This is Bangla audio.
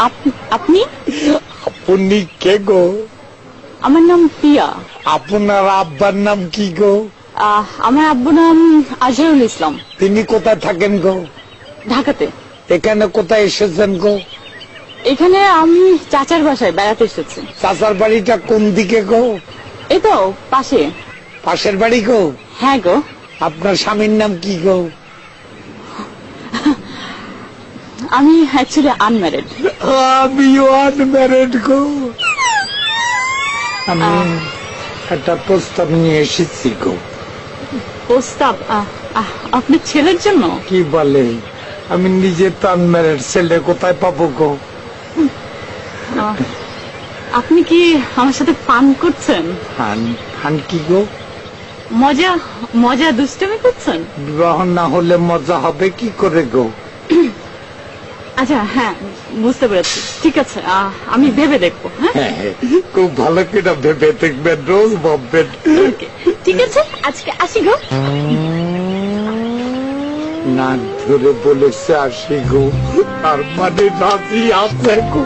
আপনি? আপনি কে গো? আমার নাম পিয়া। আপনার আব্বার নাম কি গো? আমার আব্বুর নাম আজহারুল ইসলাম। তিনি কোথায় থাকেন গো? ঢাকাতে। এখানে কোথায় এসেছেন গো? এখানে আমি চাচার বাসায় বেড়াতে এসেছি। চাচার বাড়িটা কোন দিকে গো? এই তো পাশে। পাশের বাড়ি গো? হ্যাঁ গো। আপনার স্বামীর নাম কি গো? আমি অ্যাকচুয়ালি আনম্যারিড। আমিও আনম্যারিড গো। আমি একটা প্রস্তাব নিয়ে এসেছি গো। প্রস্তাব? আপনার ছেলের জন্য? কি বলে, আমি নিজে তো আনম্যারিড, ছেলে কোথায় পাবো গো? আপনি কি আমার সাথে পান করছেন? হান কি গো? মজা মজা দুষ্টুমি করছেন? বিবাহ না হলে মজা হবে কি করে গো? আচ্ছা হ্যাঁ, বুঝতে পেরেছি। ঠিক আছে, আমি ভেবে দেখবো। হ্যাঁ, খুব ভালো করে ভেবে দেখবেন, রোজ ভাববেন। ঠিক আছে, আজকে আসি গো। না ধরে বলেছে আসি গো, তার মানে রাজি আছে গো।